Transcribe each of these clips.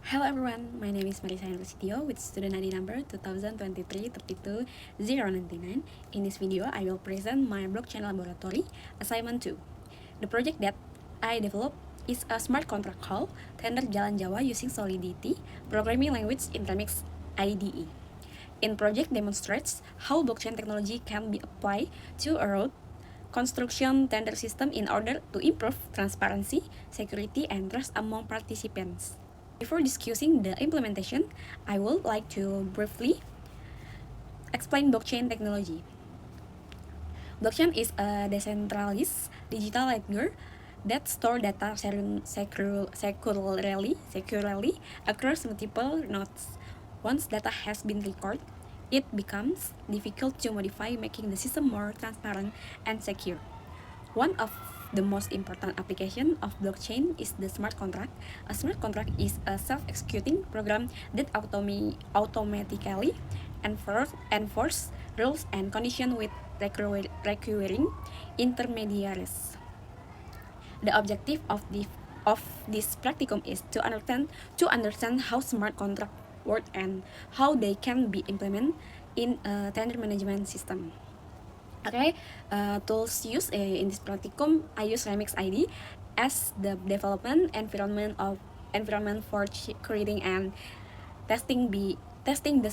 Hello everyone, my name is Marisa Rositio with student ID number 2023-32099. In this video, I will present my blockchain laboratory assignment 2. The project that I developed is a smart contract call tender Jalan Jawa using Solidity programming language in Remix IDE. In project demonstrates how blockchain technology can be applied to a road construction tender system in order to improve transparency, security, and trust among participants. Before discussing the implementation, I would like to briefly explain blockchain technology. Blockchain is a decentralized digital ledger that store data securely across multiple nodes. Once data has been recorded, it becomes difficult to modify, making the system more transparent and secure. One of the most important application of blockchain is the smart contract. A smart contract is a self-executing program that automatically enforce rules and conditions with requiring intermediaries. The objective of this practicum is to understand how smart contract work and how they can be implemented in a tender management system. Okay, tools used in this practicum, I use Remix ID as the development environment for creating and testing the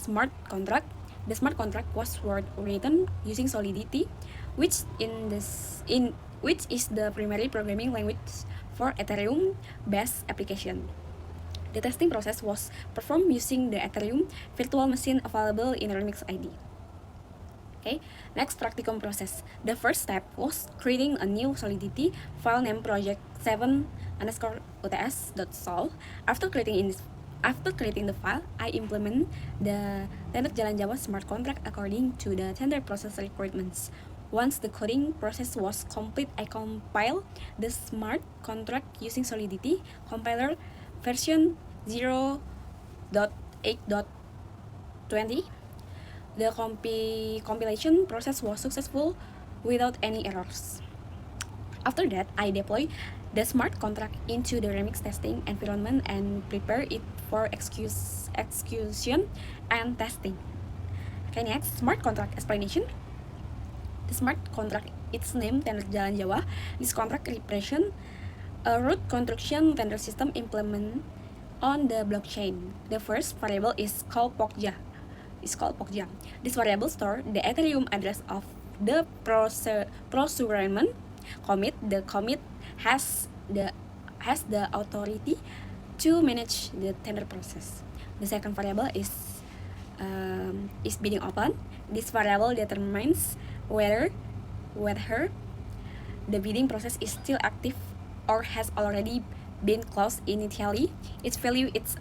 smart contract. The smart contract was written using Solidity, which is the primary programming language for Ethereum-based application. The testing process was performed using the Ethereum virtual machine available in Remix ID. Okay, next practicum process. The first step was creating a new Solidity file named project7_uts.sol. After creating the file, I implement the tender Jalan Jawa smart contract according to the tender process requirements. Once the coding process was complete, I compile the smart contract using Solidity compiler version 0.8.20. The compilation process was successful without any errors. After that, I deploy the smart contract into the Remix testing environment and prepare it for execution and testing. Okay, next, smart contract explanation. The smart contract, its name tender Jalan Jawa. This contract represents a root construction tender system implemented on the blockchain. The first variable is called Pokja. This variable stores the Ethereum address of the prosumerment commit. The commit has the authority to manage the tender process. The second variable is bidding open. This variable determines whether the bidding process is still active or has already been closed initially. Its value is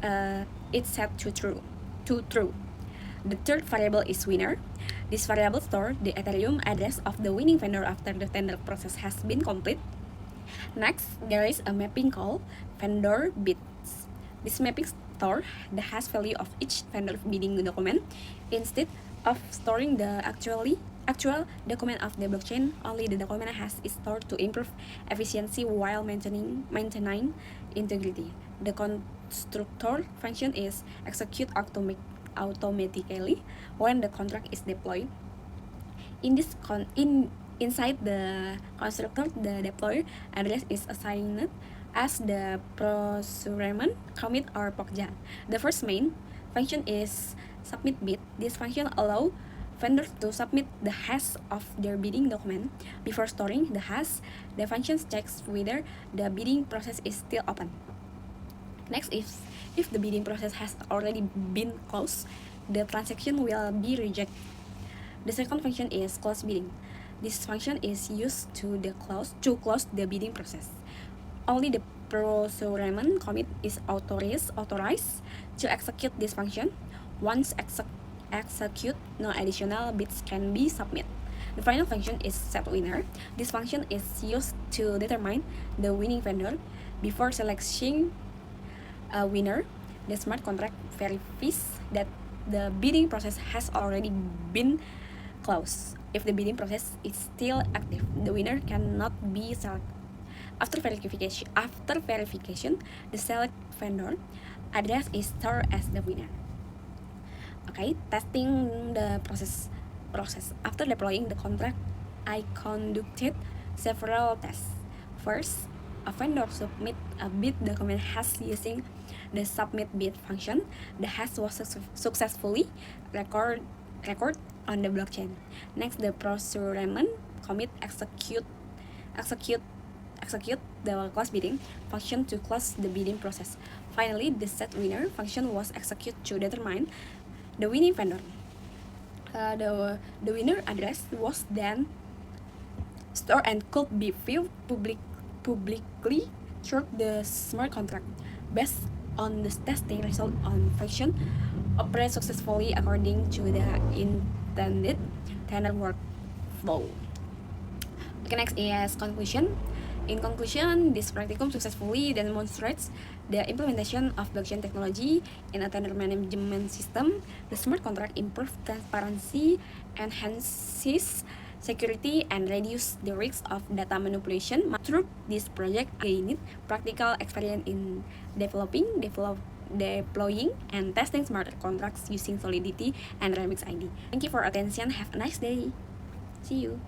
set to true. The third variable is winner. This variable stores the Ethereum address of the winning vendor after the tender process has been complete. Next, there is a mapping called vendor bids. This mapping stores the hash value of each vendor bidding document. Instead of storing the actual document of the blockchain, only the document hash is stored to improve efficiency while maintaining integrity. The constructor function is execute automatically when the contract is deployed. Inside the constructor, the deploy address is assigned as the prosumerment, commit, or Pokja. The first main function is submit bid. This function allows vendors to submit the hash of their bidding document. Before storing the hash, the function checks whether the bidding process is still open. Next, if the bidding process has already been closed, the transaction will be rejected. The second function is close bidding. This function is used to close the bidding process. Only the prosumerment commit is authorized to execute this function. Once execute, no additional bids can be submitted. The final function is set winner. This function is used to determine the winning vendor. Before selecting a winner, the smart contract verifies that the bidding process has already been closed. If the bidding process is still active, the winner cannot be selected. After verification, the select vendor address is stored as the winner. Okay, testing the process. After deploying the contract, I conducted several tests. First, a vendor submit a bid document hash using the submit bid function. The hash was successfully record on the blockchain. Next, the procurement commit execute the close bidding function to close the bidding process. Finally, the set winner function was executed to determine the winning vendor. The winner address was then stored and could be viewed publicly through the smart contract. Based on the testing result on function operate successfully according to the intended tenor workflow. Okay, next is conclusion. In conclusion, this practicum successfully demonstrates the implementation of blockchain technology in a tender management system. The smart contract improves transparency, enhances security, and reduces the risk of data manipulation. Through this project, I gained practical experience in deploying and testing smart contracts using Solidity and Remix ID. Thank you for attention. Have a nice day. See you.